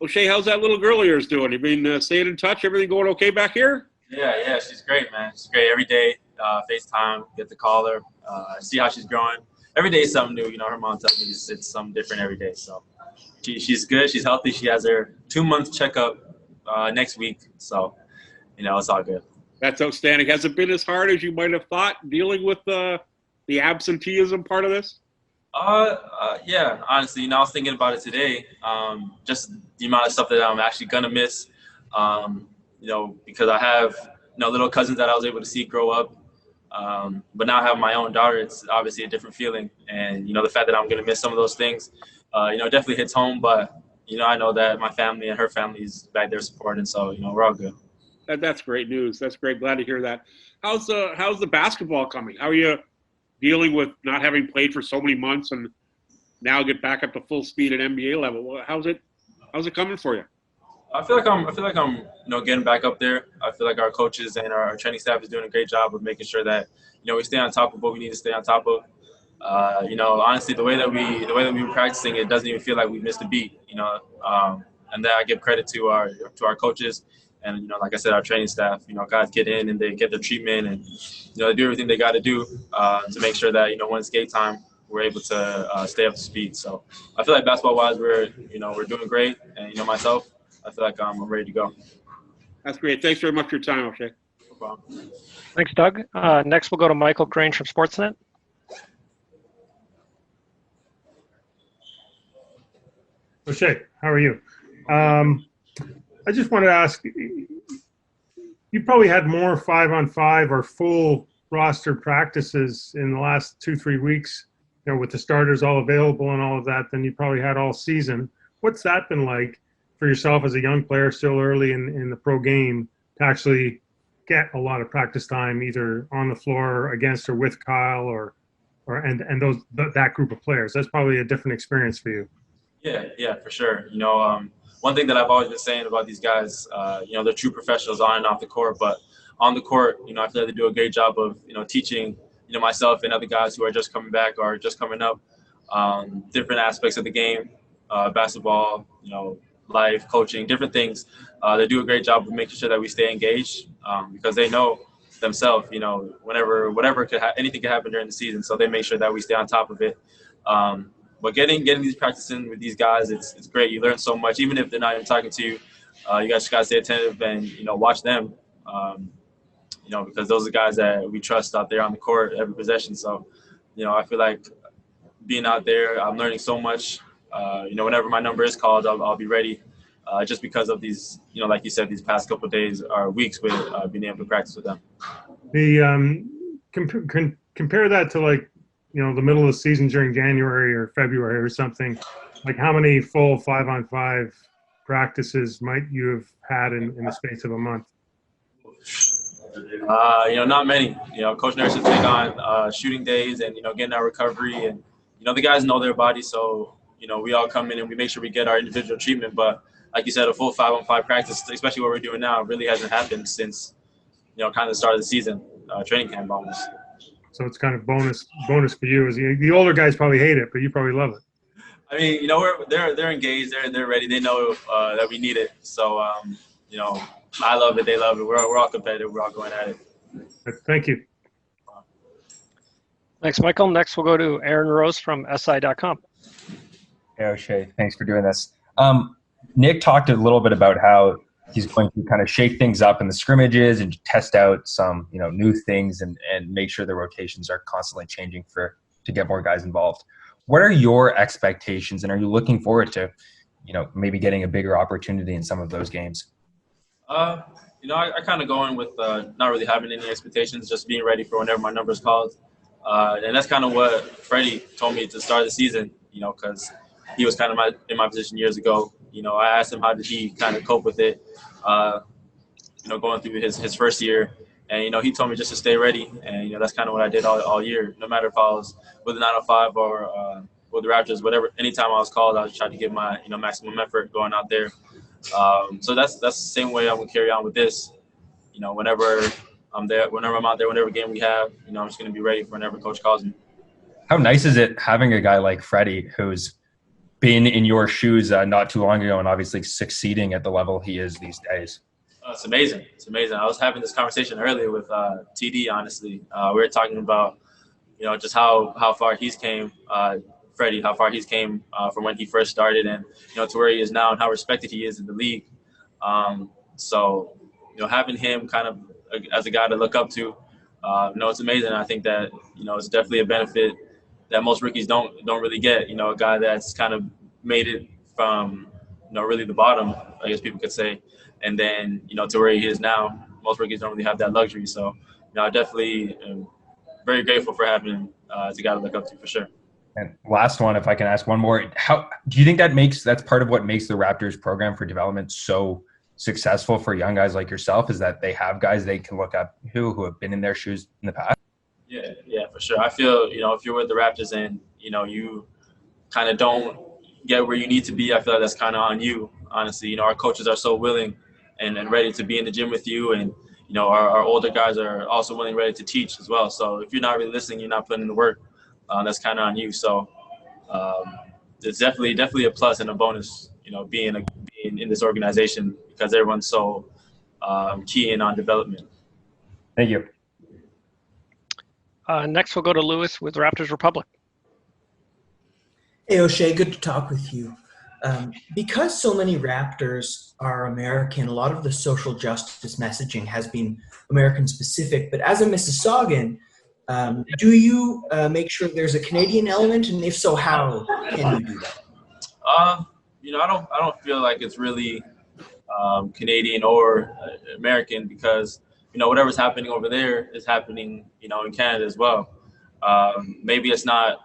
O'Shea, how's that little girl of yours doing? You been staying in touch? Everything going okay back here? Yeah, she's great, man. She's great every day. FaceTime, get to call her, see how she's growing. Every day is something new. Her mom tells me it's something different every day. So she's good. She's healthy. She has her 2-month checkup next week. So, it's all good. That's outstanding. Has it been as hard as you might have thought dealing with the absenteeism part of this? Yeah, honestly, I was thinking about it today. Just the amount of stuff that I'm actually going to miss, because I have, little cousins that I was able to see grow up. But now I have my own daughter. It's obviously a different feeling. And, the fact that I'm going to miss some of those things, definitely hits home. But, I know that my family and her family is back there supporting. So, we're all good. That's great news. That's great. Glad to hear that. How's the basketball coming? How are you dealing with not having played for so many months and now get back up to full speed at NBA level? How's it coming for you? I feel like I'm getting back up there. I feel like our coaches and our training staff is doing a great job of making sure that we stay on top of what we need to stay on top of. Honestly, the way that we were practicing, it doesn't even feel like we missed a beat. And that I give credit to our coaches and like I said, our training staff. Guys get in and they get their treatment and they do everything they got to do to make sure that when it's game time, we're able to stay up to speed. So I feel like basketball-wise, we're doing great, and myself, I feel like I'm ready to go. That's great. Thanks very much for your time, O'Shea. No problem. Thanks, Doug. Next, we'll go to Michael Grange from Sportsnet. O'Shea, how are you? I just wanted to ask, you probably had more 5-on-5 or full roster practices in the last 2-3 weeks, with the starters all available and all of that, than you probably had all season. What's that been like for yourself as a young player still early in the pro game to actually get a lot of practice time either on the floor against or with Kyle and that group of players? That's probably a different experience for you. Yeah, for sure. One thing that I've always been saying about these guys, they're true professionals on and off the court, but on the court, I feel like they do a great job of, teaching, myself and other guys who are just coming back or just coming up, different aspects of the game, basketball, life, coaching, different things. They do a great job of making sure that we stay engaged because they know themselves, whatever anything could happen during the season. So they make sure that we stay on top of it. But getting these practice in with these guys, it's great. You learn so much, even if they're not even talking to you. You guys just gotta stay attentive and watch them. Because those are guys that we trust out there on the court every possession. So, I feel like being out there, I'm learning so much. Whenever my number is called, I'll be ready. Just because of these, like you said, these past couple of days or weeks with being able to practice with them. The compare that to the middle of the season during January or February or something. Like how many full 5-on-5 practices might you have had in the space of a month? Not many. Coach Nurse will take on shooting days and getting our recovery, and the guys know their body, so we all come in and we make sure we get our individual treatment. But like you said, a full 5-on-5 practice, especially what we're doing now, really hasn't happened since kind of the start of the season, training camp almost. So it's kind of bonus for you. The older guys probably hate it, but you probably love it. I mean, they're engaged, they're ready, they know that we need it. So I love it, they love it. We're all competitive, we're all going at it. Thank you. Thanks, Michael. Next, we'll go to Aaron Rose from SI.com. Hey, O'Shea, thanks for doing this. Nick talked a little bit about how he's going to kind of shake things up in the scrimmages and test out some, new things and make sure the rotations are constantly changing to get more guys involved. What are your expectations, and are you looking forward to, maybe getting a bigger opportunity in some of those games? I kind of go in with not really having any expectations, just being ready for whenever my number is called. And that's kind of what Freddie told me to start the season, because he was kind of in my position years ago. I asked him how did he kind of cope with it, going through his first year. And, he told me just to stay ready. And, that's kind of what I did all year. No matter if I was with the 905 or with the Raptors, whatever, anytime I was called, I was trying to give my, maximum effort going out there. So that's the same way I'm going to carry on with this. Whenever I'm there, whenever I'm out there, whatever game we have, I'm just going to be ready for whenever coach calls me. How nice is it having a guy like Freddie who's been in your shoes not too long ago and obviously succeeding at the level he is these days? It's amazing. It's amazing. I was having this conversation earlier with TD. Honestly, we were talking about just how far he's came, Freddie, how far he's came from when he first started, and to where he is now, and how respected he is in the league. So having him kind of as a guy to look up to, it's amazing. I think that it's definitely a benefit that most rookies don't really get. A guy that's kind of made it from really the bottom, I guess people could say, and then to where he is now. Most rookies don't really have that luxury. So I definitely am very grateful for having him as a guy to look up to, for sure. And last one, if I can ask one more, how do you think that's part of what makes the Raptors program for development so successful for young guys like yourself, is that they have guys they can look up who have been in their shoes in the past? Yeah, for sure. I feel, if you're with the Raptors and, you kind of don't get where you need to be, I feel like that's kind of on you, honestly. Our coaches are so willing and ready to be in the gym with you, and, our older guys are also willing and ready to teach as well. So if you're not really listening, you're not putting in the work, that's kind of on you. So it's definitely a plus and a bonus, being in this organization, because everyone's so key in on development. Thank you. Next, we'll go to Lewis with Raptors Republic. Hey, Oshae, good to talk with you. Because so many Raptors are American, a lot of the social justice messaging has been American-specific. But as a Mississaugan, do you make sure there's a Canadian element? And if so, how can you do that? I don't feel like it's really Canadian or American, because whatever's happening over there is happening in Canada as well. Maybe it's not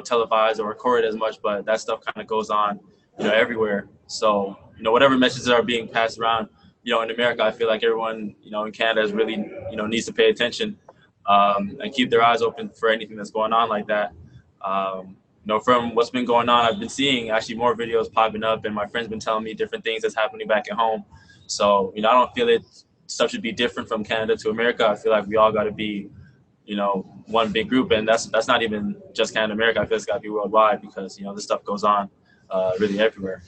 televised or recorded as much, but that stuff kind of goes on everywhere. So whatever messages are being passed around in America, I feel like everyone in Canada is really needs to pay attention and keep their eyes open for anything that's going on like that. From what's been going on, I've been seeing actually more videos popping up, and my friends been telling me different things that's happening back at home. So I don't feel it stuff should be different from Canada to America. I feel like we all got to be one big group, and that's not even just Canada, America. I feel it's got to be worldwide, because this stuff goes on really everywhere.